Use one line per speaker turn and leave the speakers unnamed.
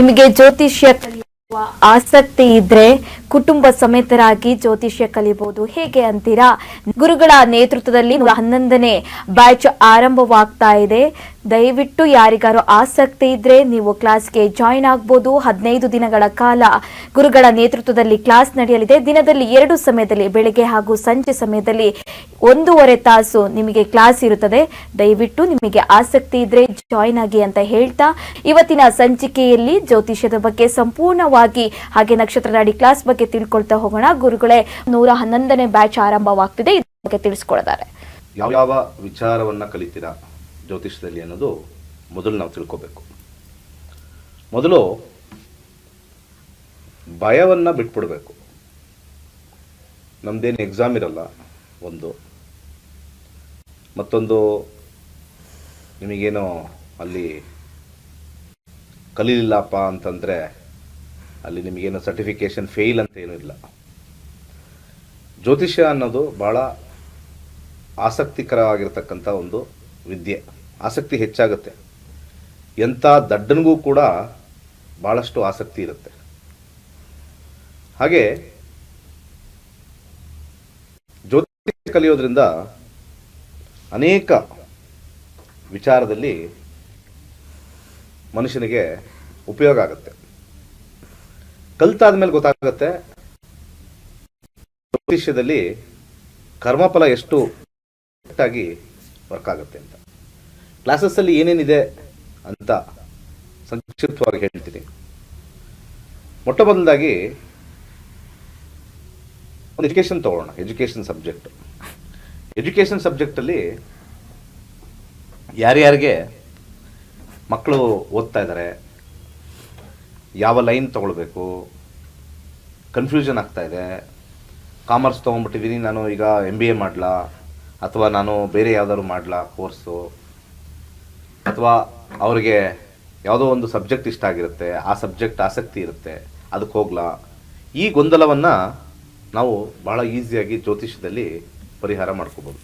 ನಿಮಗೆ ಜ್ಯೋತಿಷ್ಯ ಕಲಿಯುವ ಆಸಕ್ತಿ ಇದ್ರೆ ಕುಟುಂಬ ಸಮೇತರಾಗಿ ಜ್ಯೋತಿಷ್ಯ ಕಲಿಯಬಹುದು. ಹೇಗೆ ಅಂತೀರಾ? ಗುರುಗಳ ನೇತೃತ್ವದಲ್ಲಿ 11ನೇ ಬ್ಯಾಚ್ ಆರಂಭವಾಗ್ತಾ ಇದೆ. ದಯವಿಟ್ಟು ಯಾರಿಗಾರು ಆಸಕ್ತಿ ಇದ್ರೆ ನೀವು ಕ್ಲಾಸ್ಗೆ ಜಾಯಿನ್ ಆಗಬಹುದು. 15 ದಿನಗಳ ಕಾಲ ಗುರುಗಳ ನೇತೃತ್ವದಲ್ಲಿ ಕ್ಲಾಸ್ ನಡೆಯಲಿದೆ. ದಿನದಲ್ಲಿ 2 ಸಮಯದಲ್ಲಿ, ಬೆಳಗ್ಗೆ ಹಾಗೂ ಸಂಜೆ ಸಮಯದಲ್ಲಿ 1.5 ತಾಸು ನಿಮಗೆ ಕ್ಲಾಸ್ ಇರುತ್ತದೆ. ದಯವಿಟ್ಟು ನಿಮಗೆ ಆಸಕ್ತಿ ಇದ್ರೆ ಜಾಯಿನ್ ಆಗಿ ಅಂತ ಹೇಳ್ತಾ, ಇವತ್ತಿನ ಸಂಚಿಕೆಯಲ್ಲಿ ಜ್ಯೋತಿಷ್ಯದ ಬಗ್ಗೆ ಸಂಪೂರ್ಣವಾಗಿ ಹಾಗೆ ನಕ್ಷತ್ರ ನಾಡಿ ಕ್ಲಾಸ್ ಬಗ್ಗೆ ತಿಳ್ಕೊಳ್ತಾ ಹೋಗೋಣ. ಗುರುಗಳೇ, 111ನೇ ಬ್ಯಾಚ್ ಆರಂಭವಾಗ್ತಿದೆ, ಇದ್ರ ಬಗ್ಗೆ ತಿಳಿಸ್ಕೊಡ್ತಾರೆ.
ಯಾವ ವಿಚಾರವನ್ನ ಕಲಿತೀರಾ ಜ್ಯೋತಿಷದಲ್ಲಿ ಅನ್ನೋದು ಮೊದಲು ನಾವು ತಿಳ್ಕೋಬೇಕು. ಮೊದಲು ಭಯವನ್ನ ಬಿಟ್ಬಿಡ್ಬೇಕು. ನಮ್ದೇನು ಎಕ್ಸಾಮ್ ಇರಲ್ಲ ಒಂದು, ಮತ್ತೊಂದು ನಿಮಗೇನೋ ಅಲ್ಲಿ ಕಲೀಲಿಲ್ಲಪ್ಪ ಅಂತಂದರೆ ಅಲ್ಲಿ ನಿಮಗೇನೋ ಸರ್ಟಿಫಿಕೇಷನ್ ಫೇಲ್ ಅಂತ ಏನೂ ಇಲ್ಲ. ಜ್ಯೋತಿಷ್ಯ ಅನ್ನೋದು ಭಾಳ ಆಸಕ್ತಿಕರವಾಗಿರ್ತಕ್ಕಂಥ ಒಂದು ವಿದ್ಯೆ. ಆಸಕ್ತಿ ಹೆಚ್ಚಾಗುತ್ತೆ. ಎಂಥ ದಡ್ಡನಿಗೂ ಕೂಡ ಭಾಳಷ್ಟು ಆಸಕ್ತಿ ಇರುತ್ತೆ. ಹಾಗೆ ಜ್ಯೋತಿಷ್ಯ ಕಲಿಯೋದ್ರಿಂದ ಅನೇಕ ವಿಚಾರದಲ್ಲಿ ಮನುಷ್ಯನಿಗೆ ಉಪಯೋಗ ಆಗುತ್ತೆ. ಕಲ್ತಾದ ಮೇಲೆ ಗೊತ್ತಾಗುತ್ತೆ ಜ್ಯೋತಿಷ್ಯದಲ್ಲಿ ಕರ್ಮಫಲ ಎಷ್ಟು ಆಗಿ ವರ್ಕ್ ಆಗುತ್ತೆ ಅಂತ. ಕ್ಲಾಸಸ್ಸಲ್ಲಿ ಏನೇನಿದೆ ಅಂತ ಸಂಕ್ಷಿಪ್ತವಾಗಿ ಹೇಳ್ತೀನಿ. ಮೊಟ್ಟ ಮೊದಲಾಗಿ ಒಂದು ಎಜುಕೇಷನ್ ತಗೊಳ್ಳೋಣ. ಎಜುಕೇಷನ್ ಸಬ್ಜೆಕ್ಟಲ್ಲಿ ಯಾರ್ಯಾರಿಗೆ ಮಕ್ಕಳು ಓದ್ತಾ ಇದ್ದಾರೆ, ಯಾವ ಲೈನ್ ತಗೊಳ್ಬೇಕು, ಕನ್ಫ್ಯೂಷನ್ ಆಗ್ತಾ ಇದೆ. ಕಾಮರ್ಸ್ ತೊಗೊಂಡ್ಬಿಟ್ಟಿದ್ದೀನಿ, ನಾನು ಈಗ MBA ಮಾಡಲಾ ಅಥವಾ ನಾನು ಬೇರೆ ಯಾವುದಾದ್ರು ಮಾಡಲಾ ಕೋರ್ಸು, ಅಥವಾ ಅವ್ರಿಗೆ ಯಾವುದೋ ಒಂದು ಸಬ್ಜೆಕ್ಟ್ ಇಷ್ಟ ಆಗಿರುತ್ತೆ, ಆ ಸಬ್ಜೆಕ್ಟ್ ಆಸಕ್ತಿ ಇರುತ್ತೆ, ಅದಕ್ಕೆ ಹೋಗ್ಲಾ. ಈ ಗೊಂದಲವನ್ನು ನಾವು ಭಾಳ ಈಸಿಯಾಗಿ ಜ್ಯೋತಿಷ್ಯದಲ್ಲಿ ಪರಿಹಾರ ಮಾಡ್ಕೋಬೋದು.